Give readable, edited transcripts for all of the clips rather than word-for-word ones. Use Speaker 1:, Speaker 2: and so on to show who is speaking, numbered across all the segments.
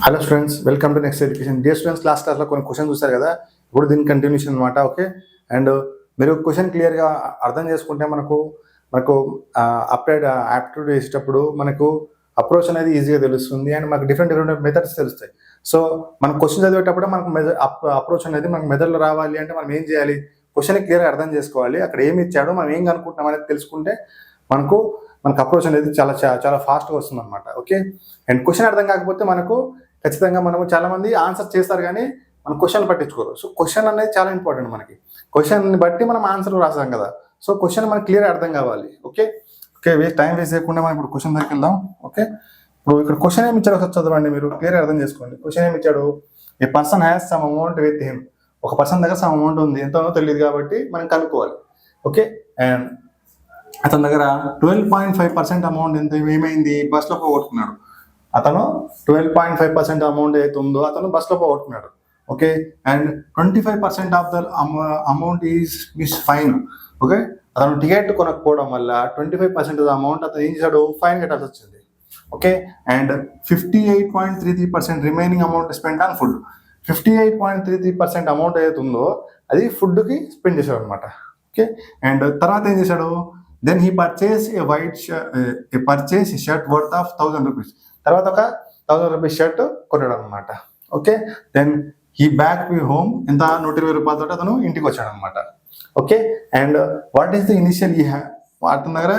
Speaker 1: Hello students, welcome to next education. Dear students, last క్లాస్లో కొన్ని question చూస్తారు కదా, ఇప్పుడు దీని కంటిన్యూషన్ అనమాట. ఓకే, అండ్ మీరు క్వశ్చన్ క్లియర్గా అర్థం చేసుకుంటే మనకు అప్లైడ్ యాప్టిట్యూడ్ చేసేటప్పుడు మనకు అప్రోచ్ అనేది ఈజీగా తెలుస్తుంది అండ్ మనకు డిఫరెంట్ మెథడ్స్ తెలుస్తాయి. సో మనం క్వశ్చన్ చదివేటప్పుడు మనకు అప్రోచ్ అనేది మనకు మెథడ్లో రావాలి అంటే మనం ఏం చేయాలి? క్వశ్చన్ క్లియర్గా అర్థం చేసుకోవాలి. అక్కడ ఏమి ఇచ్చాడో మనం ఏం కనుక్కుంటున్నాం అనేది తెలుసుకుంటే మనకు అప్రోచ్ అనేది చాలా ఫాస్ట్గా వస్తుంది అనమాట. ఓకే, అండ్ క్వశ్చన్ అర్థం కాకపోతే మనకు ఖచ్చితంగా మనము చాలా మంది ఆన్సర్ చేస్తారు కానీ మనం క్వశ్చన్ పట్టించుకోరు. సో క్వశ్చన్ అనేది చాలా ఇంపార్టెంట్. మనకి క్వశ్చన్ని బట్టి మనం ఆన్సర్ రాస్తాం కదా. సో క్వశ్చన్ మనకి క్లియర్ అర్థం కావాలి. ఓకే, టైం వేస్ట్ చేయకుండా మనం ఇప్పుడు క్వశ్చన్ దగ్గరికి వెళ్దాం. ఓకే, ఇప్పుడు ఇక్కడ క్వశ్చన్ ఏమి ఇచ్చాడో చదవండి, మీరు క్లియర్ అర్థం చేసుకోండి. క్వశ్చన్ ఏమి ఇచ్చాడు? A person has some amount with him. ఒక పర్సన్ దగ్గర సమ్ అమౌంట్ ఉంది, ఎంతో తెలియదు కాబట్టి మనం కనుక్కోవాలి. ఓకే, అండ్ అతని దగ్గర 12.5% అమౌంట్ ఎంత ఏమైంది? బస్లో పోగొట్టుకున్నాడు. అతను 12.5% అమౌంట్ అయితే ఉందో అతను బస్లో పోగొట్టుకున్నాడు. Okay, and 25% of the amount is miss fine. Okay, అతను టికెట్ కొనకపోవడం వల్ల 25% అమౌంట్ అతను ఏం చేశాడు? ఫైన్ కట్టాల్సి వచ్చింది. Okay, and 58.33% remaining amount spend on food. 58.33% amount ఏదైతే ఉందో అది ఫుడ్కి స్పెండ్ చేశాడు అనమాట. ఓకే, అండ్ తర్వాత ఏం చేశాడు? Then he purchase a white shirt worth of 1000 rupees. తర్వాత ఒక 1000 రూపీస్ షర్ట్ కొన్నాడు అనమాట. Okay, then he back we home. ఎంత? 120 రూపాయలతో అతను ఇంటికి వచ్చాడు అనమాట. Okay, and what is the initial అతని దగ్గర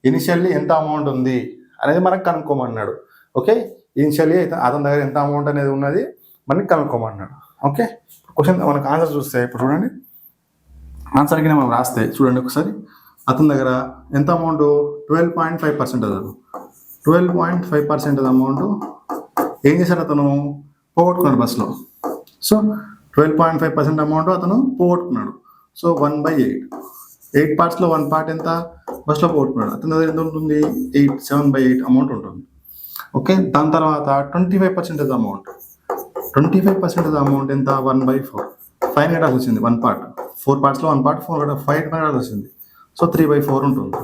Speaker 1: ఇనిషియల్లీ ఎంత అమౌంట్ ఉంది అనేది మనకు కనుక్కోమన్నాడు. ఓకే, ఇనిషియల్లీ అతని దగ్గర ఎంత అమౌంట్ అనేది ఉన్నది మనకి కనుక్కోమన్నాడు. ఓకే, క్వశ్చన్ మనకు ఆన్సర్ చూస్తే ఇప్పుడు చూడండి, ఆన్సర్కి మనం రాస్తే చూడండి ఒకసారి. అతని దగ్గర ఎంత అమౌంట్? 12.5% అతను 12.5% అమౌంట్ ఏం చేశాడు? అతను పోగొట్టుకున్నాడు బస్లో. సో 12.5% అమౌంట్ అతను పోగొట్టుకున్నాడు. సో 1/8 పార్ట్స్లో 1 పార్ట్ ఎంత? బస్లో పోగొట్టుకున్నాడు. అతని దగ్గర ఎంత ఉంటుంది? 7/8 అమౌంట్ ఉంటుంది. ఓకే, దాని తర్వాత 25% అమౌంట్ 25% అమౌంట్ ఎంత? 1/4 ఫైన్ కట్టాల్సి వచ్చింది. 1 పార్ట్ 4 పార్ట్స్లో 1 పార్ట్ 5 కట్టాల్సి వచ్చింది. సో 3/4 ఉంటుంది.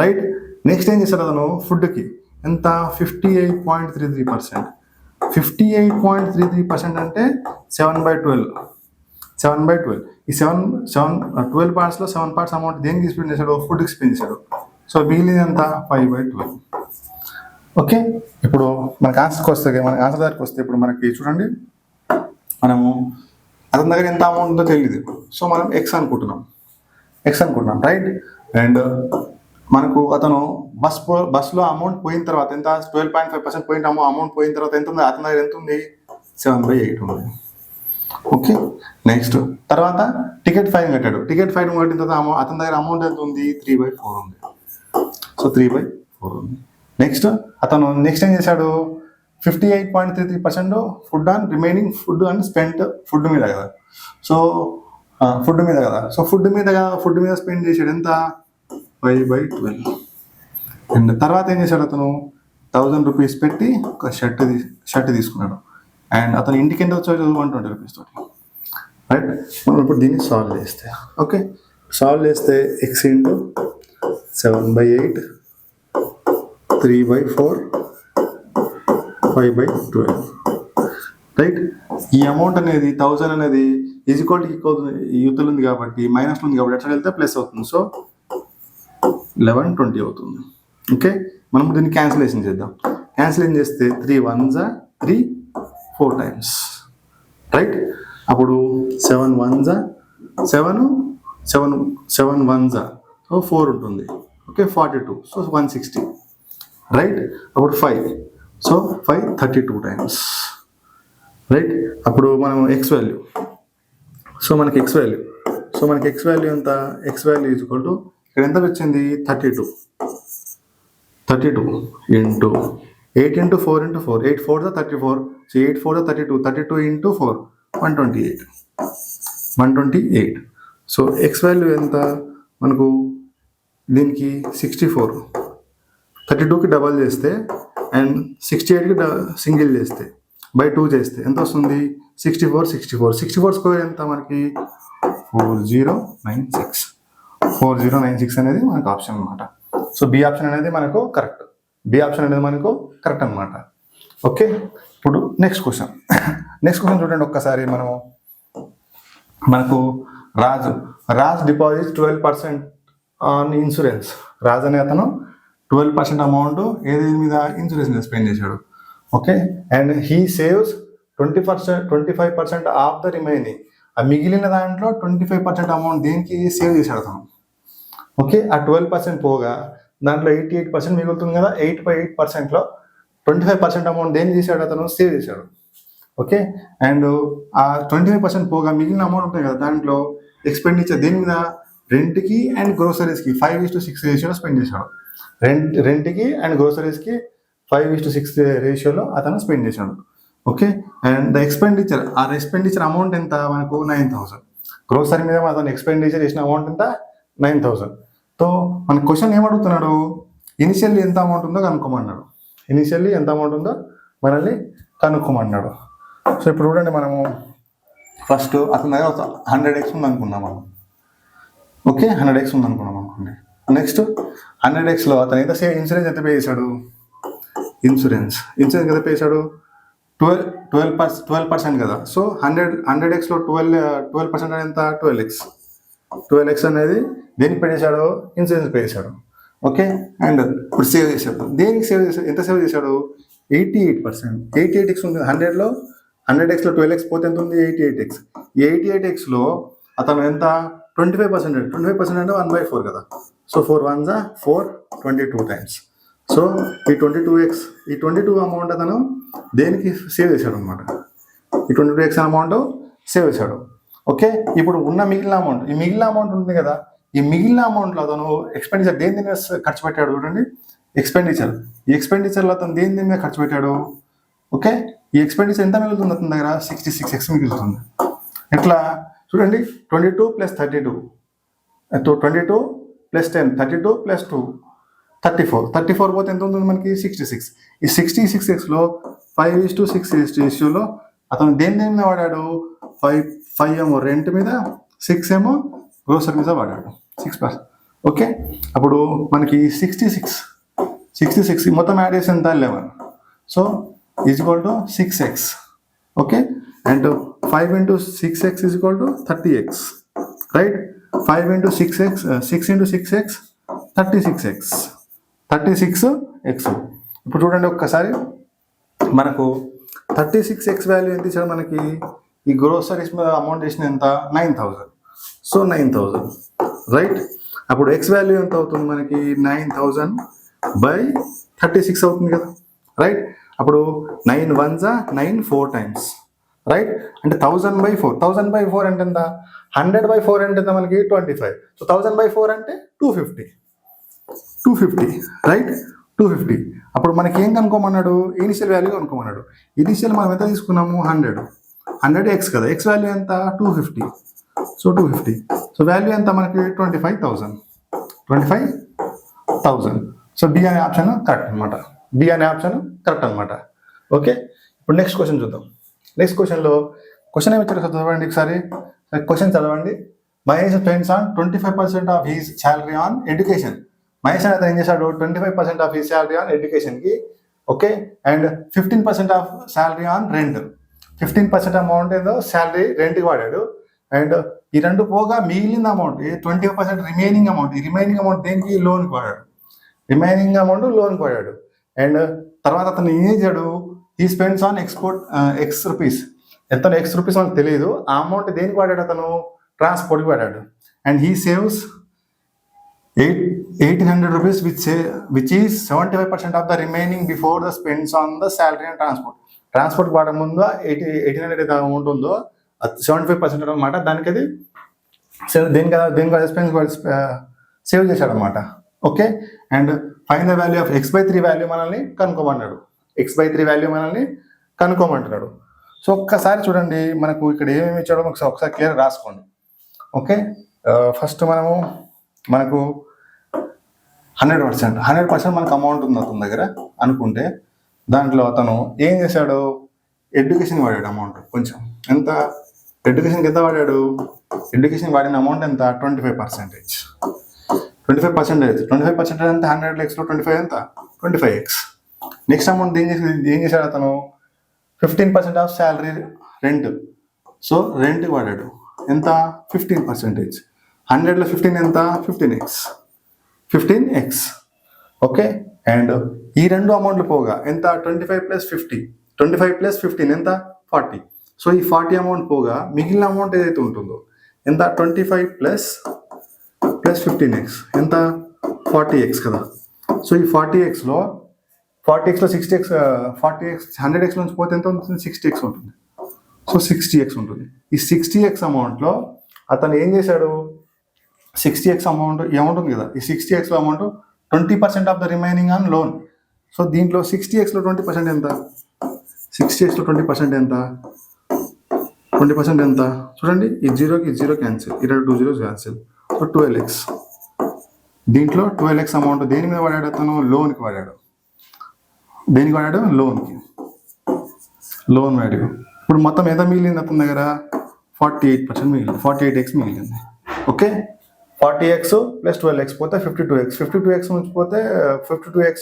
Speaker 1: రైట్, నెక్స్ట్ ఏం చేశాడు అతను? ఫుడ్కి ఎంత? 58.33%. 58.33% అంటే 7/12. ఈ 12 పార్ట్స్లో 7 పార్ట్స్ అమౌంట్ దేనికి స్పెండ్ చేశాడు? ఫుడ్కి స్పెండ్ చేశాడు. సో మిగిలింది ఎంత? 5/12. ఓకే, ఇప్పుడు మనకి ఆన్సర్ దగ్గరికి వస్తే ఇప్పుడు మనకి చూడండి, మనము అతని దగ్గర ఎంత అమౌంట్ ఉందో తెలియదు. సో మనం ఎక్స్ అనుకుంటున్నాం. రైట్, అండ్ మనకు అతను బస్లో అమౌంట్ పోయిన తర్వాత ఎంత? 12.5% పోయిన అమౌంట్ పోయిన తర్వాత ఎంత ఉంది? అతని దగ్గర ఎంత ఉంది? 7/8 ఉంది. ఓకే, నెక్స్ట్ తర్వాత టికెట్ ఫైన్ కట్టాడు. టికెట్ ఫైన్ కట్టిన తర్వాత అతని దగ్గర అమౌంట్ ఎంత ఉంది? 3/4 ఉంది. సో 3/4 ఉంది. నెక్స్ట్ ఏం చేశాడు? 58.33% food and remaining food and spent food మీద కదా. సో ఫుడ్ మీద స్పెండ్ చేశాడు ఎంత? 5/12. అండ్ తర్వాత ఏం చేశాడు? అతను 1000 రూపీస్ పెట్టి ఒక షర్ట్ తీసుకున్నాడు. అండ్ అతను ఇంటికి ఎంత వచ్చాడు? 120 రూపీస్ తోటి. రైట్, మనం ఇప్పుడు దీన్ని సాల్వ్ చేస్తే, ఓకే, సాల్వ్ చేస్తే x ఇంటూ 7/8 3/4 5/12. రైట్, ఈ అమౌంట్ అనేది 1000 అనేది ఈక్వల్ యూతలు ఉంది కాబట్టి మైనస్లో ఉంది కాబట్టి ఎట్లా వెళ్తే ప్లస్ అవుతుంది. సో 1120 అవుతుంది. ఓకే, మనం దీన్ని క్యాన్సిలేషన్ చేద్దాం. క్యాన్సిలేషన్ చేస్తే 3 1s 3 4 times. రైట్, అప్పుడు 7 1s 7 7 1s సో 4 ఉంటుంది. ఓకే, 42. సో 160. రైట్, అప్పుడు 5. So 5 32 times. రైట్, అప్పుడు మనం ఎక్స్ వాల్యూ. సో మనకి ఎక్స్ వాల్యూ ఎంత? ఎక్స్ వాల్యూ ఈక్వల్ టు ఇక్కడ ఎంత వచ్చింది? 32 into 8 into 4 into 4 8 4 34. So 8 4 32 into 4 128. So X value ఎంత మనకు? దీనికి 64. 32కి డబల్ చేస్తే అండ్ 68కి సింగిల్ చేస్తే బై 2 చేస్తే ఎంత వస్తుంది? 64 స్క్వేర్ ఎంత మనకి? 4096 అనేది మనకు ఆప్షన్ అనమాట. సో బి ఆప్షన్ అనేది మనకు కరెక్ట్ అనమాట. ఓకే, ఇప్పుడు నెక్స్ట్ క్వశ్చన్ చూడండి ఒక్కసారి మనకు Raj deposit 12% on insurance. Raj అనే అతను 12% అమౌంట్ ఏదేది మీద ఇన్సూరెన్స్ మీద స్పెండ్ చేశాడు. Okay, and he saves 25% of the remaining. ఆ మిగిలిన దాంట్లో 25% అమౌంట్ దేనికి సేవ్ చేశాడు అతను. ఓకే, ఆ 12% పోగా దాంట్లో 88% మిగులుతుంది కదా. 8/8%లో 25% అమౌంట్ దేనికి చేశాడు అతను, సేవ్ చేశాడు. ఓకే, అండ్ ఆ 25% పోగా మిగిలిన అమౌంట్ ఉంటుంది కదా, దాంట్లో ఎక్స్పెండిచర్ దేని మీద, రెంట్కి అండ్ గ్రోసరీస్కి 5:6 రేషియోలో స్పెండ్ చేశాడు. రెంట్కి అండ్ గ్రోసరీస్కి 5:6 రేషియోలో అతను స్పెండ్ చేశాడు. Okay, and the expenditure amount ఎంత మనకు 9,000. గ్రోసరీ మీద అతను ఎక్స్పెండిచర్ చేసిన అమౌంట్ ఎంత 9,000. సో మన క్వశ్చన్ ఏమడుగుతున్నాడు, ఇనిషియల్లీ ఎంత అమౌంట్ ఉందో కనుక్కోమన్నాడు. మనల్ని కనుక్కోమన్నాడు. సో ఇప్పుడు చూడండి, మనము ఫస్ట్ అతని దగ్గర 100x ఉంది అనుకున్నాం మనం. ఓకే, 100x ఉంది అనుకున్నాం అనుకోండి. నెక్స్ట్ 100xలో అతను ఎంత ఇన్సూరెన్స్ ఎంత పే చేశాడు, ఇన్సూరెన్స్ ఎంత పే చేశాడు, 12% కదా. సో 100xలో 12% ఎంత, 12x అనేది దేనికి పే చేశాడు, ఇన్సూరెన్స్ పే చేశాడు. ఓకే, అండ్ ఇప్పుడు సేవ్ చేశాడు. దేనికి సేవ్ చేశాడు, ఎంత సేవ్ చేశాడు, 88%. 88x ఉంది 100లో. 100xలో 12x పోతే ఎంత ఉంది, 88x. ఈ 88xలో అతను ఎంత, 25% అంటే 1/4 కదా. So 4 1s 4, 22 times. సో ఈ 22 అమౌంట్ అతను దేనికి సేవ్ చేశాడు అనమాట. ఈ 22x అమౌంట్ సేవ్ చేశాడు. ఓకే, ఇప్పుడు మిగిలిన అమౌంట్ ఉంది కదా, ఈ మిగిలిన అమౌంట్లో అతను ఎక్స్పెండిచర్ దేని మీద ఖర్చు పెట్టాడు చూడండి. ఈ ఎక్స్పెండిచర్లో అతను దేని మీద ఖర్చు పెట్టాడు. ఓకే, ఈ ఎక్స్పెండిచర్ ఎంత మిగులుతుంది అతని దగ్గర, 66x మిగులుతుంది. ఎట్లా చూడండి, 22 + 32, 22 + 10, 32 + 2, 34 పోతే ఎంత ఉంటుంది మనకి, 66. ఈ 66xలో 5:6 రేషియోలో అతను దేని మీద వాడాడు, 5 ఏమో రెంట్ మీద, 6 ఏమో గ్రోసరీ మీద వాడాడు. 6+. ఓకే, అప్పుడు మనకి 66 మొత్తం యాడ్ చేసి ఎంత, 11. So = 6x. Okay, and 5 × 6x = 30x, right. 5 × 6x 36x. ఇప్పుడు చూడండి ఒక్కసారి, మనకు 36x వాల్యూ ఎంత ఇచ్చాడు మనకి, ఈ గ్రోసరీస్ మీద అమౌంట్ చేసిన ఎంత, 9,000. So 9,000, right. అప్పుడు x వాల్యూ ఎంత అవుతుంది మనకి, 9,000/36 అవుతుంది కదా, రైట్. అప్పుడు 9 1s 9 4 టైమ్స్, రైట్. అంటే 1000/4 అంటే ఎంత, 100/4 అంటే ఎంత మనకి 25. సో 1000/4 అంటే 250, రైట్. 250. అప్పుడు మనకి ఏం కనుక్కోమన్నాడు, ఇనిషియల్ వాల్యూ కనుక్కోమన్నాడు. ఇనిషియల్ మనం ఎంత తీసుకున్నాము, 100x కదా, x వాల్యూ ఎంత, 250. సో 250. సో వాల్యూ ఎంత మనకి 25,000. సో బి అనే ఆప్షన్ కరెక్ట్ అనమాట. ఓకే, ఇప్పుడు నెక్స్ట్ క్వశ్చన్ చూద్దాం. నెక్స్ట్ క్వశ్చన్లో క్వశ్చన్ ఏమి ఇచ్చారు చదవండి ఒకసారి. క్వశ్చన్ చదవండి. Mahesh spends on 25% of his salary on education. Mahesh అతను ఏం చేశాడు, 25% ఆఫ్ హిస్ శాలరీ ఆన్ ఎడ్యుకేషన్కి. Okay, and 15% of salary on rent. 15% amount ఏదో శాలరీ రెంట్కి వాడాడు. అండ్ ఈ రెండు పోగా మిగిలిన అమౌంట్ 25% రిమైనింగ్ అమౌంట్ దేనికి, లోన్కి వాడాడు. అండ్ తర్వాత అతను ఏం చేశాడు, ఈ స్పెండ్స్ ఆన్ ఎక్స్ రూపీస్. ఎంత ఎక్స్ రూపీస్ మనకు తెలియదు. ఆ అమౌంట్ దేనికి వాడాడు అతను, ట్రాన్స్పోర్ట్కి వాడాడు. And he saves 1,800 rupees, which is 75% of the remaining before the spends on the salary and transport. ట్రాన్స్పోర్ట్కి వాడే ముందు 1,800 అమౌంట్ ఉందో 75% అనమాట. దానికి అది దేనికి సేవ్ చేశాడు అనమాట. Okay, and find the value of x/3 value మనల్ని కనుక్కోమన్నాడు. సో ఒక్కసారి చూడండి, మనకు ఇక్కడ ఏమేమి ఇచ్చాడో ఒకసారి క్లియర్ రాసుకోండి. ఓకే, ఫస్ట్ మనకు 100% మనకు అమౌంట్ ఉంది అతని దగ్గర అనుకుంటే, దాంట్లో అతను ఏం చేశాడు, ఎడ్యుకేషన్ వాడాడు అమౌంట్ కొంచెం. ఎంత ఎడ్యుకేషన్కి ఎంత వాడాడు, ఎడ్యుకేషన్ వాడిన అమౌంట్ ఎంత, 25%. 25% అంటే 100xలో 25 ఎంత, 25x. నెక్స్ట్ అమౌంట్ ఏం చేశాడు అతను, 15% ఆఫ్ శాలరీ రెంట్. సో రెంట్కి వాడాడు ఎంత 15%. 100లో 15 ఎంత 15x. ఓకే, అండ్ ఈ రెండు అమౌంట్లు పోగా ఎంత 25 + 50, 25 + 15 ఎంత 40. సో ఈ 40 అమౌంట్ పోగా మిగిలిన అమౌంట్ ఏదైతే ఉంటుందో ఎంత 25 + 15x ఎంత 40x కదా. సో ఈ 40xలో 60x 100x నుంచి పోతే ఎంత ఉంటుంది 60x ఉంటుంది. సో 60x ఉంటుంది. ఈ 60x అమౌంట్లో అతను ఏం చేశాడు, 60x అమౌంట్ ఏముంటుంది కదా, ఈ 60xలో amount 20% of the remaining on loan. So దీంట్లో 60xలో 20% ఎంత, 60xలో 20% ఎంత, 20% ఎంత చూడండి, ఈ 0కి 0 క్యాన్సిల్, ఈ 2 zeros క్యాన్సిల్. So 12x. దీంట్లో 12x అమౌంట్ దేని మీద వాడాడు అతను, లోన్కి వాడాడు. దేనికి వాడాడు, లోన్కి, లోన్ వాడాడు. ఇప్పుడు మొత్తం ఎంత మిగిలింది అతని దగ్గర 48% మిగిలింది, 48x మిగిలింది. ఓకే, 40x + 12x పోతే 52x, 52x నుంచి పోతే 52x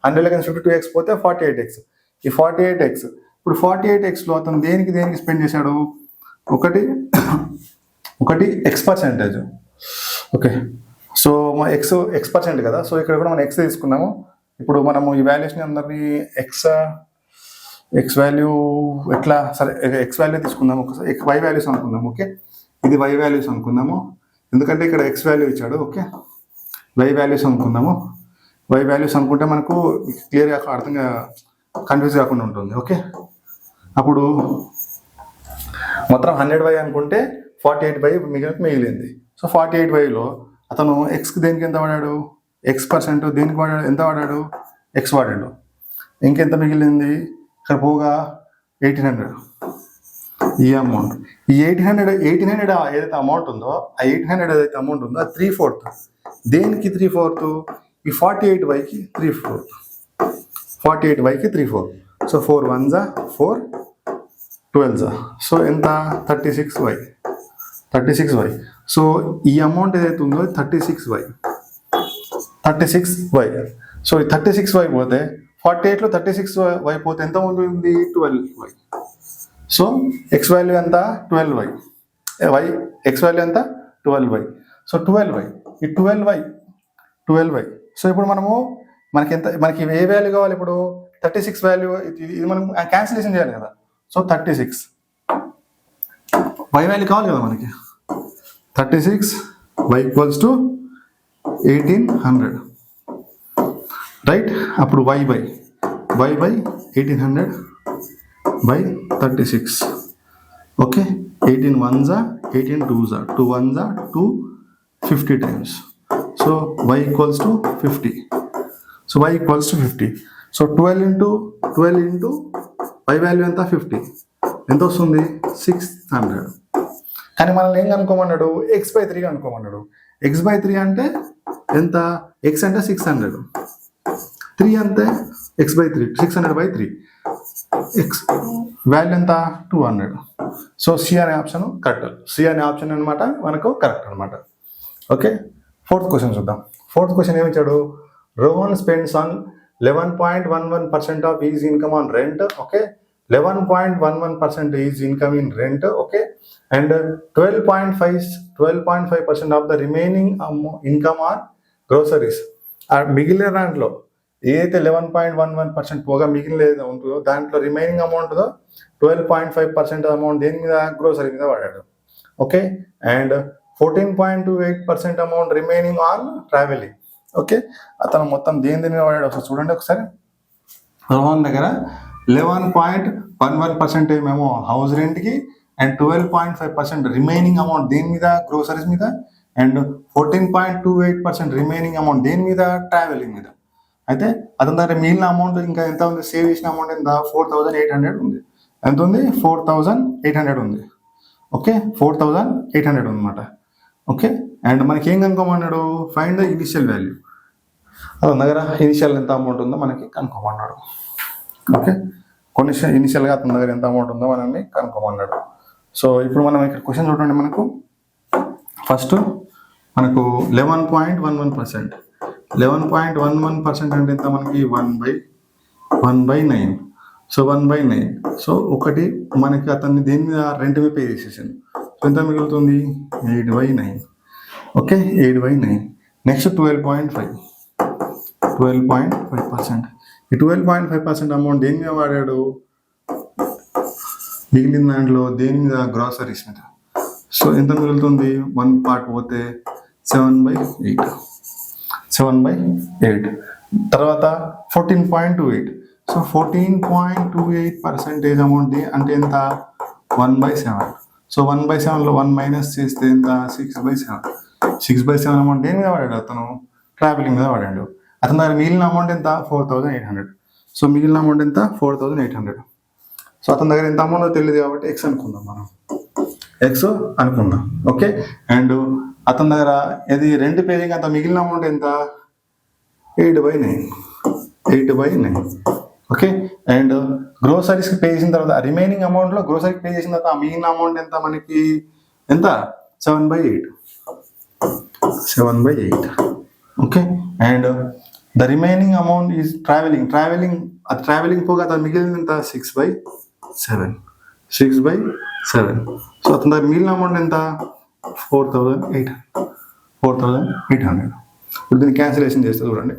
Speaker 1: 100 52x పోతే 48x. ఈ 48x ఇప్పుడు 48xలో అతను దేనికి స్పెండ్ చేశాడు, ఒకటి x%. ఓకే, సో మా x% కదా. సో ఇక్కడ కూడా మనం x తీసుకున్నాము. ఇప్పుడు మనము ఈ వాల్యూస్ని అందరినీ x వాల్యూ ఎట్లా, సరే x వాల్యూ తీసుకుందాము, ఒకసారి y వాల్యూస్ అనుకుందాము. ఓకే, ఇది y వాల్యూస్ అనుకుందాము, ఎందుకంటే ఇక్కడ x వాల్యూ ఇచ్చాడు. ఓకే, y వాల్యూస్ అనుకుందాము. y వాల్యూస్ అనుకుంటే మనకు క్లియర్గా అర్థంగా కన్ఫ్యూజ్ కాకుండా ఉంటుంది. ఓకే, అప్పుడు మొత్తం 100y అనుకుంటే 48y మిగిలింది. సో 48yలో అతను xకి దేనికి ఎంత వాడాడు, x% దేనికి వాడాడు, ఎంత వాడాడు, x వాడాడు. ఇంకెంత మిగిలింది, ఇక్కడ పోగా 1800. ఈ అమౌంట్, ఈ 1800 ఏదైతే అమౌంట్ ఉందో, ఆ 1800 ఏదైతే అమౌంట్ ఉందో అది 3/4. దేనికి 3/4, ఈ 48yకి 3/4, 48yకి 3/4. So 4 1s 4 12s. సో ఎంత 36y. సో ఈ అమౌంట్ ఏదైతే ఉందో 36y. సో ఈ 36y పోతే 48లో 36y పోతే ఎంత ఉంటుంది 12y. సో x వాల్యూ ఎంత 12y, x వాల్యూ ఎంత 12y. సో 12y, ఈ 12y. సో ఇప్పుడు మనకి ఏ వాల్యూ కావాలి, ఇప్పుడు 36 వాల్యూ, ఇది మనం క్యాన్సిలేషన్ చేయాలి కదా. సో 36 y వాల్యూ కావాలి కదా మనకి, 36 y = 1800, రైట్. అప్పుడు y by 1800 by 36. Okay, 18 1s 18 2s 2 1s 2 50 times. So y = 50. So y = 50. So 12 into y value ఎంత 50, ఎంత వస్తుంది 600. కానీ మనల్ని ఏం కనుక్కోమన్నాడు, x/3 కనుక్కోమన్నాడు. x/3 అంటే ఎంత, x అంటే 600, 3 అంటే x/3, 600/3. x వాల్యూ ఎంత 200. సో సి అనే ఆప్షన్ కరెక్ట్, సి అనే ఆప్షన్ అనమాట మనకు కరెక్ట్ అనమాట. ఓకే, 4th క్వశ్చన్ చూద్దాం. 4th క్వశ్చన్ ఏమి ఇచ్చాడు, Rohan spends on 11.11% of is income on rent. Okay, 11.11% is income in rent. Okay, and 12.5% of the remaining income on groceries. మిగిలిన దాంట్లో ఏదైతే 11.11% పోగా మిగిలిన ఉంటుందో దాంట్లో రిమైనింగ్ అమౌంట్ 12.5% అమౌంట్ దేని మీద, గ్రోసరీ మీద వాడాడు. Okay, and 14.28% amount remaining on travelling. Okay, అతను మొత్తం దేని మీద వాడాడు ఒకసారి చూడండి. ఒకసారి రోహన్ దగ్గర 11.11% ఏమేమో హౌస్ రెంట్కి, అండ్ 12.5% రిమైనింగ్ అమౌంట్ దేని మీద, గ్రోసరీస్ మీద, అండ్ 14.28% రిమైనింగ్ అమౌంట్ దేని మీద, ట్రావెలింగ్ మీద. అయితే అతని దగ్గర మిగిలిన అమౌంట్ ఇంకా ఎంత ఉంది, సేవ్ చేసిన అమౌంట్ ఎంత 4800 ఉంది. ఎంత ఉంది 4800 ఉంది. ఓకే, 4800 అనమాట. ఓకే, అండ్ మనకి ఏం కనుక్కోమన్నాడు, ఫైండ్ ద ఇనిషియల్ వాల్యూ. అతని దగ్గర ఇనిషియల్ ఎంత అమౌంట్ ఉందో మనకి కనుక్కోమన్నాడు. ఓకే, కొన్ని ఇనిషియల్గా అతని దగ్గర ఎంత అమౌంట్ ఉందో మనల్ని కనుక్కోమన్నాడు. సో ఇప్పుడు మనం ఇక్కడ క్వశ్చన్ చూడండి, మనకు ఫస్ట్ మనకు 11.11% అంటే ఎంత మనకి 1/9. సో 1/9. సో ఒకటి మనకి అతన్ని దేని మీద రెంట్ మీద పే చేసేసాను. సో ఎంత మిగులుతుంది 8/9. ఓకే 8/9. నెక్స్ట్ 12.5. 12.5%. ఈ 12.5% అమౌంట్ దేని మీద వాడాడు? మిగిలిన దాంట్లో దేని మీద? గ్రాసరీస్ మీద. సో ఎంత మిగులుతుంది? 1 పార్ట్ పోతే 7/8. 7/8. తర్వాత 14.28. సో 14.28% అమౌంట్ అంటే ఎంత? 1/7. సో 1/7లో 1 మైనస్ చేస్తే ఎంత? 6/7. 6/7 అమౌంట్ దేని మీద వాడాడు? అతను ట్రావెలింగ్ మీద వాడాడు. అతని దగ్గర మిగిలిన అమౌంట్ ఎంత? 4,800. సో మిగిలిన అమౌంట్ ఎంత? 4,800. సో అతని దగ్గర ఎంత అమౌంట్ తెలియదు కాబట్టి ఎక్స్ అనుకుందాం మనం. ఎక్స్ అనుకుందాం. ఓకే. అండ్ అతని దగ్గర ఇది రెంట్ పేజింగ్ అంత మిగిలిన అమౌంట్ ఎంత? 8/9. 8/9. ఓకే. అండ్ గ్రోసరీస్కి పే చేసిన తర్వాత రిమైనింగ్ అమౌంట్లో గ్రోసరీకి పే చేసిన తర్వాత మిగిలిన అమౌంట్ ఎంత మనకి? ఎంత? 7/8. 7/8. Okay. And the remaining amount is travelling పోగా అతను మిగిలింది ఎంత? 6/7. 6/7. సో అతని దగ్గర మిగిలిన అమౌంట్ ఎంత? 4,800. 4,800. ఇప్పుడు దీన్ని క్యాన్సిలేషన్ చేస్తే చూడండి,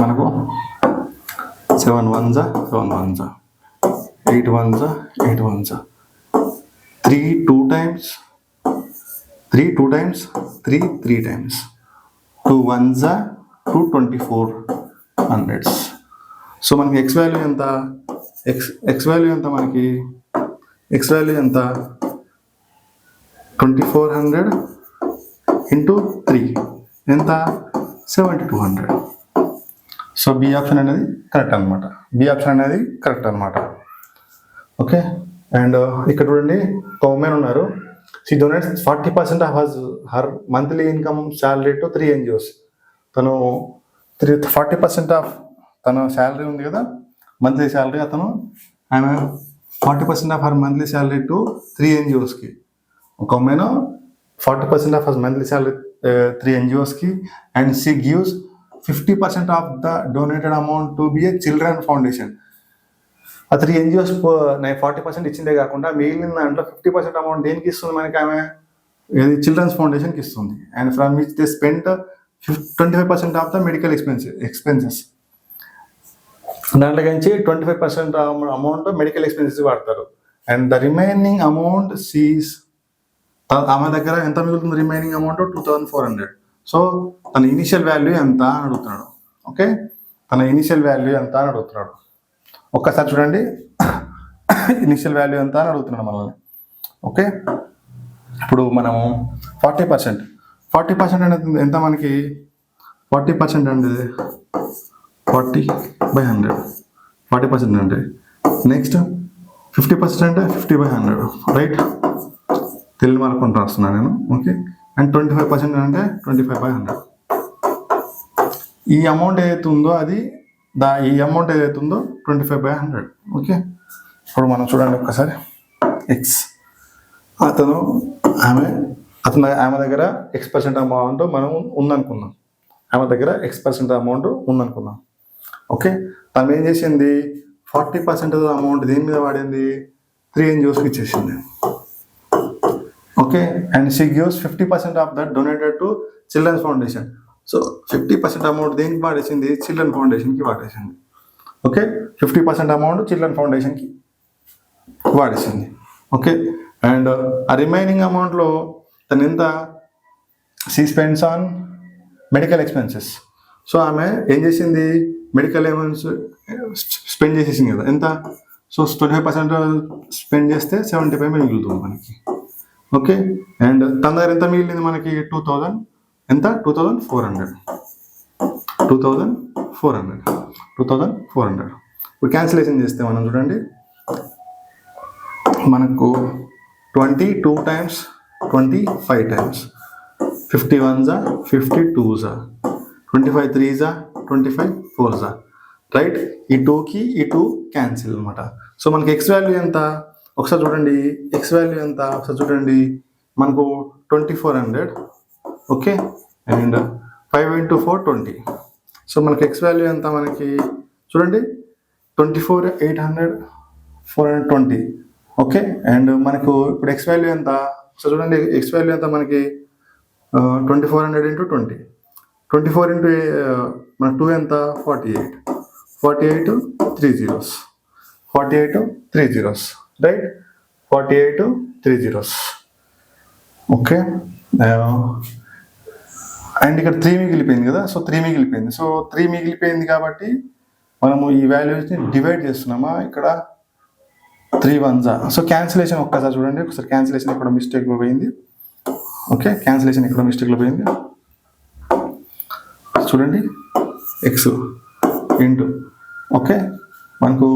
Speaker 1: మనకు 7 1s 7 1s, 8 1s 8 1s, 3 2 times, 3 2 times, 3 3 times, 2 1s 2 2400. So మనకి ఎక్స్ వాల్యూ ఎంత? ఎక్స్ వాల్యూ ఎంత మనకి? ఎక్స్ వాల్యూ ఎంత? 2400 ఇంటూ 3 ఎంత? 7200. సో బి ఆప్షన్ అనేది కరెక్ట్ అనమాట. ఓకే. అండ్ ఇక్కడ చూడండి, ఒక ఉమెన్ ఉన్నారు. She donates 40% of her monthly income salary to 3 NGOs. తను 40% ఆఫ్ తన శాలరీ ఉంది కదా, మంత్లీ శాలరీ, ఆమె 40% of her monthly salary to 3 NGOsకి. ఒక women 40% of her monthly salary 3 NGOsకి, and she gives 50% of the donated amount to be a children foundation. ఆ 3 NGOs 40% ఇచ్చిందే కాకుండా మిగిలిన దాంట్లో 50% అమౌంట్ దేనికి ఇస్తుంది మనకి? ఆమె చిల్డ్రన్స్ ఫౌండేషన్కి ఇస్తుంది. And from which they spent 25% of the medical expenses. దాంట్లో నుంచి 25% అమౌంట్ మెడికల్ ఎక్స్పెన్సెస్ వాడతారు. And the remaining amount sees, ఆమె దగ్గర ఎంత మిగులుతుంది? Remaining amount 2,400. సో తన ఇనిషియల్ వాల్యూ ఎంత అని అడుగుతున్నాడు. ఓకే. తన ఇనిషియల్ వాల్యూ ఎంత అని అడుగుతున్నాడు. ఒక్కసారి చూడండి, ఇనిషియల్ వాల్యూ ఎంత అని అడుగుతున్నాడు మనల్ని. ఓకే. ఇప్పుడు మనము 40% అనేది ఎంత మనకి? 40% అంటే 40/100. 40% అంటే నెక్స్ట్ 50% అంటే 50/100. రైట్, తెలుగు మార్కుంటూ రాస్తున్నాను నేను. ఓకే. అండ్ 25% అంటే 25/100. ఈ అమౌంట్ ఏదైతే ఉందో ఈ అమౌంట్ ఏదైతే ఉందో 25/100. ఓకే. ఇప్పుడు మనం చూడండి ఒక్కసారి. ఎక్స్ ఆమె దగ్గర X% అమౌంట్ మనం ఉందనుకుందాం. ఓకే. తను ఏం చేసింది? 40% అమౌంట్ దేని మీద వాడింది? 3 NGOsకి ఇచ్చేసింది. Okay. And she gives 50% of that donated to children's foundation. So 50% amount దేనికి వాడేసింది? చిల్డ్రన్ ఫౌండేషన్కి వాడేసింది. ఓకే. 50% అమౌంట్ చిల్డ్రన్ ఫౌండేషన్కి వాడేసింది. ఓకే. అండ్ ఆ రిమైనింగ్ అమౌంట్లో తను ఎంత? She spends on medical expenses. So ఆమె ఏం చేసింది? మెడికల్ స్పెండ్ చేసేసింది కదా, ఎంత? సో 25% స్పెండ్ చేస్తే 75 మిగులుతుంది మనకి. ఓకే. అండ్ తన దగ్గర ఎంత మిగిలింది మనకి? 2,000. ఎంత? 2,400. 2,400. ఇప్పుడు క్యాన్సిలేషన్ చేస్తే మనం చూడండి, మనకు 22 times 25 times 50 1s 50 2s 25 3s 25 4s. Right. ఈ 2కి ఈ 2 క్యాన్సిల్ అనమాట. సో మనకి ఎక్స్ వాల్యూ ఎంత? ఒకసారి చూడండి, ఎక్స్ వాల్యూ ఎంత? ఒకసారి చూడండి, మనకు 2400. ఓకే. And 5 into 4 20. సో మనకి ఎక్స్ వాల్యూ ఎంత? మనకి చూడండి 24,800 420. ఓకే, అండ్ మనకు ఇప్పుడు ఎక్స్ వాల్యూ ఎంత? సో చూడండి, ఎక్స్ వాల్యూ ఎంత మనకి 2400 ఇంటూ 20. 24 ఇంటూ మన 2 ఎంత? 48. 48 3 zeros. 48 3 zeros, right? 48 3 zeros. Okay, and ఇక్కడ 3 మిగిలిపోయింది కదా, సో 3 మిగిలిపోయింది. సో 3 మిగిలిపోయింది కాబట్టి మనము ఈ వాల్యూస్ని డివైడ్ చేస్తున్నామా? ఇక్కడ 3 1s. సో క్యాన్సిలేషన్ ఒక్కసారి చూడండి, ఒకసారి క్యాన్సిలేషన్ ఎక్కడ మిస్టేక్లో పోయింది. ఓకే, క్యాన్సిలేషన్ ఎక్కడ మిస్టేక్లో పోయింది చూడండి. ఎక్స్ ఇంటూ, ఓకే, మనకు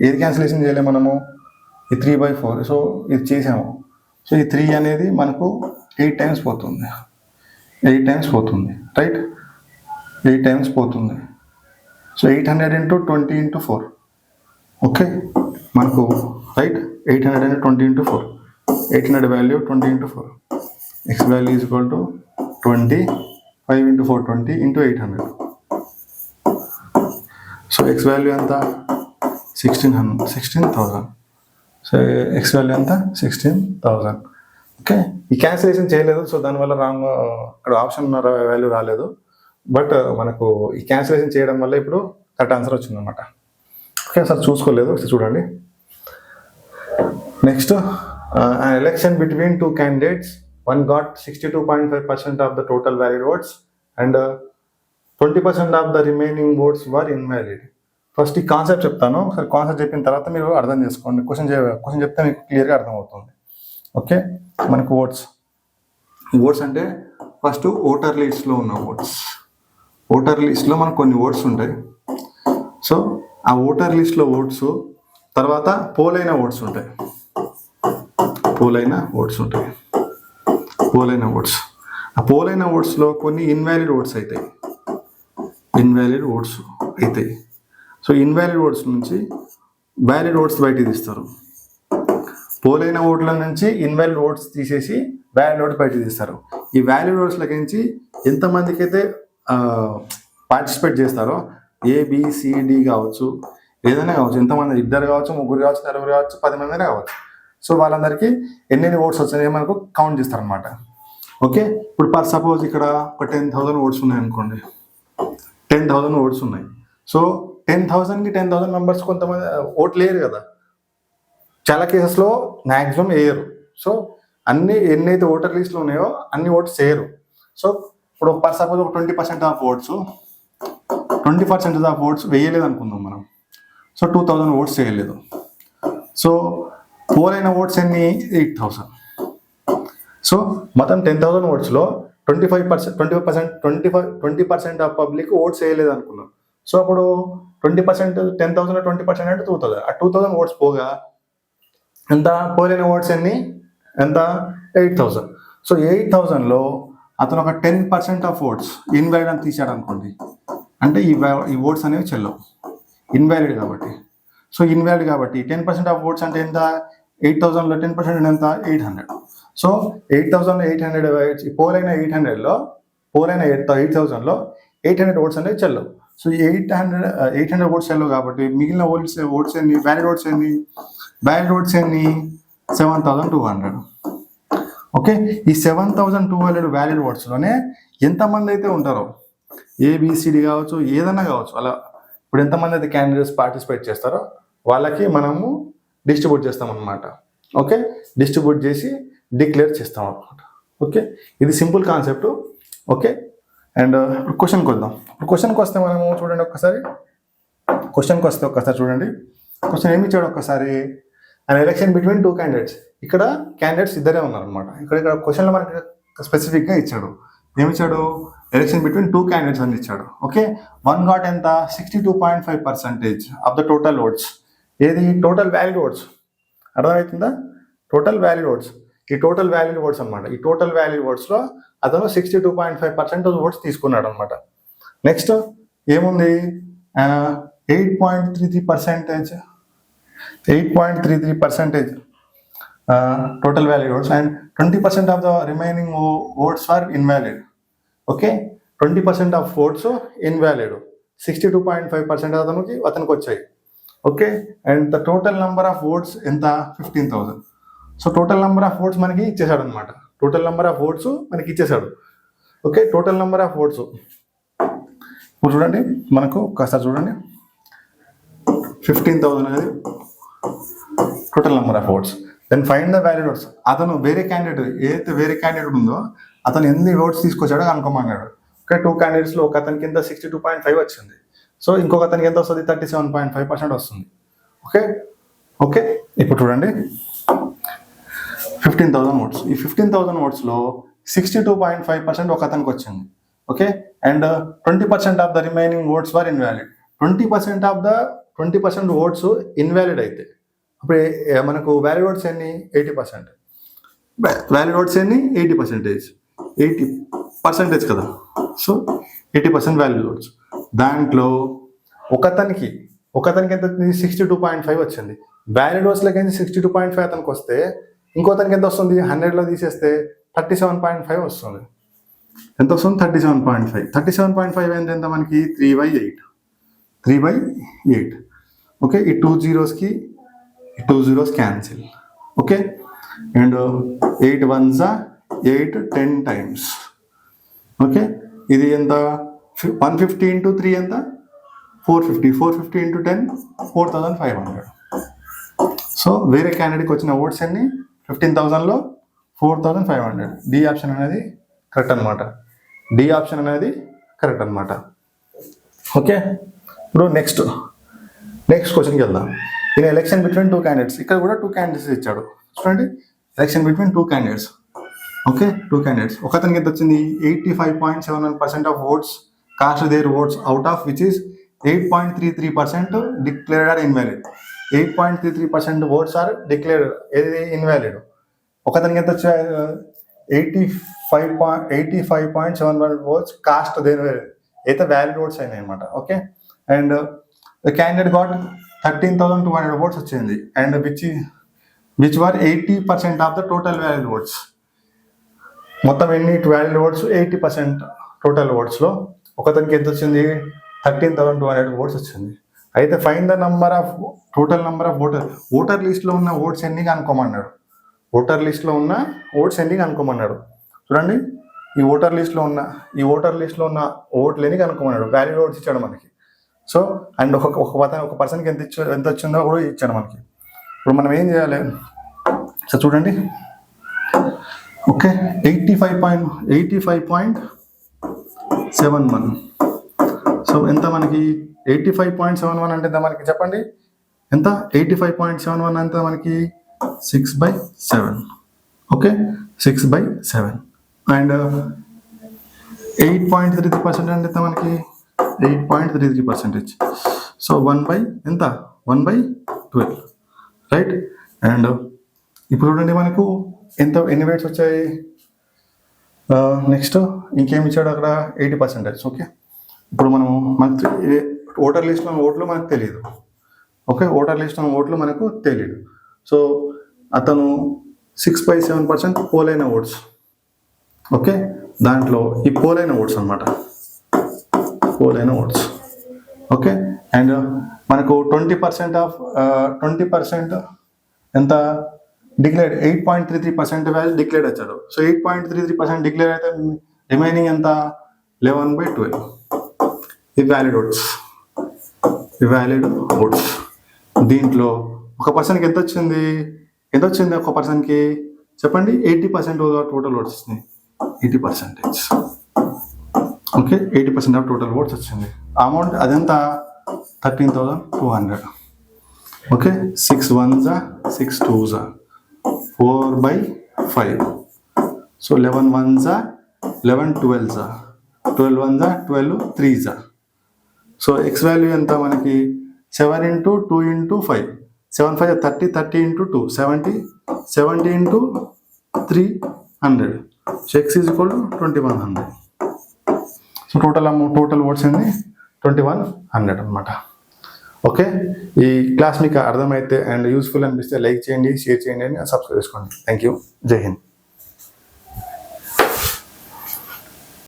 Speaker 1: ఏది క్యాన్సిలేషన్ చేయలేము మనము? ఈ 3/4. సో ఇది చేసాము. సో ఈ 3 అనేది మనకు 8 times పోతుంది. 8 times పోతుంది, రైట్? 8 times పోతుంది. So 800 into 20 into 4. ఓకే, మనకు right 800 20 into 4. 800 value 20 into 4. X value is equal to 20. 5 into 4 20 into 800. So X value ఎంత? 16,000. సో ఎక్స్ వాల్యూ ఎంత? 16,000. ఓకే, ఈ క్యాన్సిలేషన్ చేయలేదు, సో దానివల్ల రాంగ్ ఇక్కడ ఆప్షన్ వాల్యూ రాలేదు. బట్ మనకు ఈ క్యాన్సిలేషన్ చేయడం వల్ల ఇప్పుడు కరెక్ట్ ఆన్సర్ వచ్చిందన్నమాట. ఓకే, సార్ చూసుకోలేదు, ఒకసారి చూడండి. Next, election between 2 candidates. One got 62.5% of the total valid votes and 20% of the remaining votes were invalid. First ఈ కాన్సెప్ట్ చెప్తాను. ఒకసారి కాన్సెప్ట్ చెప్పిన తర్వాత మీరు అర్థం చేసుకోండి. క్వశ్చన్ చెప్తే మీకు క్లియర్గా అర్థమవుతుంది. ఓకే, మనకు ఓట్స్ అంటే ఫస్ట్ ఓటర్ లిస్ట్లో ఉన్న ఓట్స్. ఓటర్ లిస్ట్లో మనకు కొన్ని ఓట్స్ ఉంటాయి. సో ఆ ఓటర్ లిస్ట్లో ఓట్స్ తర్వాత పోలైన ఓట్స్ ఉంటాయి. పోలైన ఓట్స్. ఆ పోలైన ఓట్స్లో కొన్ని ఇన్వాలిడ్ ఓట్స్ అవుతాయి. సో ఇన్వాలిడ్ ఓట్స్ నుంచి వ్యాలిడ్ ఓట్స్ బయటికి తీస్తారు. పోలైన ఓట్ల నుంచి ఇన్వాలిడ్ ఓట్స్ తీసేసి వ్యాలిడ్ ఓట్స్ బయటికి తీస్తారు. ఈ వ్యాలిడ్ ఓట్స్లకి నుంచి ఎంతమందికి అయితే పార్టిసిపేట్ చేస్తారో, ABCD కావచ్చు, ఏదైనా కావచ్చు, ఎంతమంది, 2 కావచ్చు, 3 కావచ్చు, 4 కావచ్చు, 10 మంది కావచ్చు. సో వాళ్ళందరికీ ఎన్ని ఓట్స్ వచ్చినాయో మనకు కౌంట్ చేస్తారనమాట. ఓకే, ఇప్పుడు ఫర్ సపోజ్ ఇక్కడ ఒక 10,000 ఓట్స్ ఉన్నాయి అనుకోండి. 10,000 ఓట్స్ ఉన్నాయి. సో 10,000కి 10,000 మెంబర్స్ కొంతమంది ఓట్లు వేయరు కదా, చాలా కేసెస్లో మ్యాక్సిమం వేయరు. సో ఎన్నైతే ఓటర్ లిస్ట్లో ఉన్నాయో అన్ని ఓట్స్ వేయరు. సో ఇప్పుడు ఫర్ సపోజ్ ఒక 20% ఆఫ్ ఓట్స్ 20% ఆఫ్ ఓట్స్ వేయలేదు అనుకుందాం మనం. సో 2,000 ఓట్స్ వేయలేదు. సో పోలైన ఓట్స్ ఎన్ని? 8,000. సో మొత్తం 10,000 ఓట్స్లో 20% ఆఫ్ పబ్లిక్ ఓట్స్ వేయలేదు అనుకున్నాం. సో అప్పుడు 20%, 10,000 20% అంటే 2,000. ఆ 2,000 ఓట్స్ పోగా ఎంత? పోలైన ఓట్స్ ఎన్ని? ఎంత? 8,000. సో 8,000లో అతను ఒక 10% ఆఫ్ ఓట్స్ ఇన్వాలిడ్ అని తీసాడు అనుకోండి, అంటే ఈ ఓట్స్ అనేవి చెల్లవు, ఇన్వాలిడ్ కాబట్టి. సో ఇన్వాలిడ్ కాబట్టి 10% ఆఫ్ ఓట్స్ అంటే ఎంత? 8,000లో 10% ఎంత? 800. సో 8,800 పోలైన 800లో, పోలైన 8,000లో 800 ఓట్స్ అనేవి చెల్లవు. సో 800 ఓట్స్ చెల్లవు కాబట్టి మిగిలిన ఓట్స్ ఎన్ని? వ్యాలిడ్ ఓట్స్ ఎన్ని? 7,200. ఓకే, ఈ 7,200 వ్యాలిడ్ ఓట్స్లోనే ఎంతమంది అయితే ఉంటారో, ABCD కావచ్చు, ఏదైనా కావచ్చు, అలా ఇప్పుడు ఎంతమంది అయితే క్యాండిడేట్స్ పార్టిసిపేట్ చేస్తారో వాళ్ళకి మనము డిస్ట్రిబ్యూట్ చేస్తాం అనమాట. ఓకే, డిస్ట్రిబ్యూట్ చేసి డిక్లేర్ చేస్తాం అనమాట. ఓకే, ఇది సింపుల్ కాన్సెప్ట్. ఓకే, అండ్ ఇప్పుడు క్వశ్చన్కి వద్దాం. ఇప్పుడు క్వశ్చన్కి వస్తే మనము చూడండి, ఒక్కసారి చూడండి. క్వశ్చన్ ఏమి ఇచ్చాడు ఒక్కసారి? And election between 2 candidates. ఇక్కడ క్యాండిడేట్స్ ఇద్దరే ఉన్నారు అనమాట. ఇక్కడ క్వశ్చన్లో మనకి స్పెసిఫిక్గా ఇచ్చాడు. ఏమిచ్చాడు? ఎలక్షన్ బిట్వీన్ 2 candidates అని ఇచ్చాడు. ఓకే, వన్ గాట్ ఎంత? 62.5% ఆఫ్ ద టోటల్ ఓట్స్. ఏది? Total valid votes. అర్థమవుతుందా? Total valid votes. ఈ టోటల్ వ్యాలిడ్ ఓట్స్ అనమాట. ఈ టోటల్ వ్యాలిడ్ ఓట్స్లో అతను 62.5% ఓట్స్ తీసుకున్నాడు అనమాట. నెక్స్ట్ ఏముంది? 8.33% total valid votes and 20% of the remaining votes are invalid. Okay, 20% of votes invalid. 62.5% అతనికి వచ్చాయి. Okay. And the total number of votes ఎంత 15,000. So total number of votes మనకి ఇచ్చేసాడు అనమాట. టోటల్ నెంబర్ ఆఫ్ ఓట్స్ మనకి ఇచ్చేసాడు. Okay, total number of votes ఇప్పుడు చూడండి, మనకు ఒకసారి చూడండి 15,000 అనేది total number of votes. Then find the valid votes. అతను వేరే క్యాండిడేట్ ఏదైతే వేరే క్యాండిడేట్ ఉందో అతను ఎన్ని ఓట్స్ తీసుకొచ్చాడో కనుక్కోమన్నాడు. ఓకే, 2 candidates లో ఒక అతనికి కింద 62.5 వచ్చింది. సో ఇంకొక అతనికి ఎంత వస్తుంది 37.5% వస్తుంది. ఓకే ఓకే ఇప్పుడు చూడండి 15,000 ఓట్స్. ఈ 15,000 ఓట్స్లో 62.5% ఒక అతనికి వచ్చింది. Okay, and 20% of the remaining votes were invalid. 20% votes invalid అయితే అప్పుడు మనకు వ్యాలిడ్ ఓట్స్ ఎన్ని 80%. వ్యాలిడ్ ఓట్స్ ఎన్ని 80% కదా. So 80% valid votes. దాంట్లో ఒకతనికి ఎంత 62.5 వచ్చింది. వ్యాలిడ్ ఓట్స్లోకి 62.5 అతనికి వస్తే ఇంకోతనికి ఎంత వస్తుంది 100లో తీసేస్తే 37.5 వస్తుంది. ఎంత వస్తుంది 37.5. 37.5 ఏంటి ఎంత మనకి 3/8. ఓకే, ఈ 2 zeros cancel. Okay, and 8 ones 8 10 times. Okay, ఇది ఎంత 150 into 3 ఎంత 450 into 10 4,500. సో వేరే క్యాండిడేట్కి వచ్చిన ఓట్స్ అన్ని 15,000లో 4,500. డి ఆప్షన్ అనేది కరెక్ట్ అనమాట. ఓకే, ఇప్పుడు నెక్స్ట్ క్వశ్చన్కి వెళ్దాం. In election between 2 candidates. ఇక్కడ కూడా 2 candidates ఇచ్చాడు. చూడండి, election between 2 candidates. Okay, 2 candidates. ఒకతనికి ఎంత వచ్చింది 85.71% of votes cast there votes out of which is 8.33% declared are invalid. 8.33% votes are declared ఏది ఇన్వాలిడ్. ఒకతనికి ఎంత వచ్చాయి 85.71 ఓట్స్ కాస్ట్ దేర్ అయితే వ్యాలిడ్ ఓట్స్ అయినాయి అనమాట. Okay, and the candidate got 13,200 votes వచ్చింది. And which were 80% of the total valid votes. మొత్తం ఎన్ని వ్యాలిడ్ ఓట్స్ 80% టోటల్ ఓట్స్లో ఒకతనికి ఎంత వచ్చింది 13,200 ఓట్స్ వచ్చింది. అయితే find the total number of voter లిస్ట్లో ఉన్న ఓట్స్ ఎన్ని కనుక్కోమన్నాడు. చూడండి, ఈ ఓటర్ లిస్ట్లో ఉన్న ఓట్లు ఎన్ని కనుక్కోమన్నాడు. వ్యాలిడ్ ఓట్స్ ఇచ్చాడు మనకి. సో అండ్ ఒక పర్సన్కి ఎంత వచ్చిందో కూడా ఇచ్చాడు మనకి. ఇప్పుడు మనం ఏం చేయాలి, సో చూడండి. ఓకే, 85.71. సో ఎంత మనకి 85.71 అంటే ఎంత మనకి చెప్పండి, ఎంత 85.71 అంటే మనకి 6/7. ఓకే, 6/7. అండ్ 8.33% అంటే ఎంత మనకి 8.33%. So 1/12, right. అండ్ ఇప్పుడు చూడండి మనకు ఎన్ని weights వచ్చాయి. నెక్స్ట్ ఇంకేమి ఇచ్చాడు అక్కడ 80%. ఓకే, ఇప్పుడు మనకు ఓటర్ లిస్ట్లో ఓట్లు మనకు తెలియదు. ఓకే, ఓటర్ లిస్ట్లో ఓట్లు మనకు తెలియదు. సో అతను 6/7% పోలైన ఓట్స్. ఓకే, దాంట్లో ఈ పోలైన ఓట్స్ అనమాట. ఓకే, అండ్ మనకు 20% ఎంత డిక్లేర్డ్ 8.33% వాల్యూ డిక్లేర్డ్ వచ్చాడు. సో 8.33% డిక్లేర్ అయితే రిమైనింగ్ ఎంత 11/12. ఈ వ్యాలిడ్ ఓట్స్. దీంట్లో ఒక పర్సన్కి ఎంత వచ్చింది ఒక పర్సన్కి చెప్పండి 80% టోటల్ ఓట్స్ వచ్చినాయి. 80%. ఓకే, 80% ఆఫ్ టోటల్ ఓట్స్ వచ్చింది. అమౌంట్ అదంతా 13,200. Okay, 6 ones 6 2s 4/5. So 11 ones 11 12s 12 ones 12 3s. So X value ఎంత మనకి 7 into 2 into 5. 7 5 30 30 into 2 70 70 into 300. So x is equal to 2100. So total votes ఏంది 2100 అనమాట. ఓకే, ఈ class మీకు అర్థమైతే అండ్ యూస్ఫుల్ అనిపిస్తే లైక్ చేయండి, షేర్ చేయండి, సబ్స్క్రైబ్ చేసుకోండి. Thank you. జై హింద్.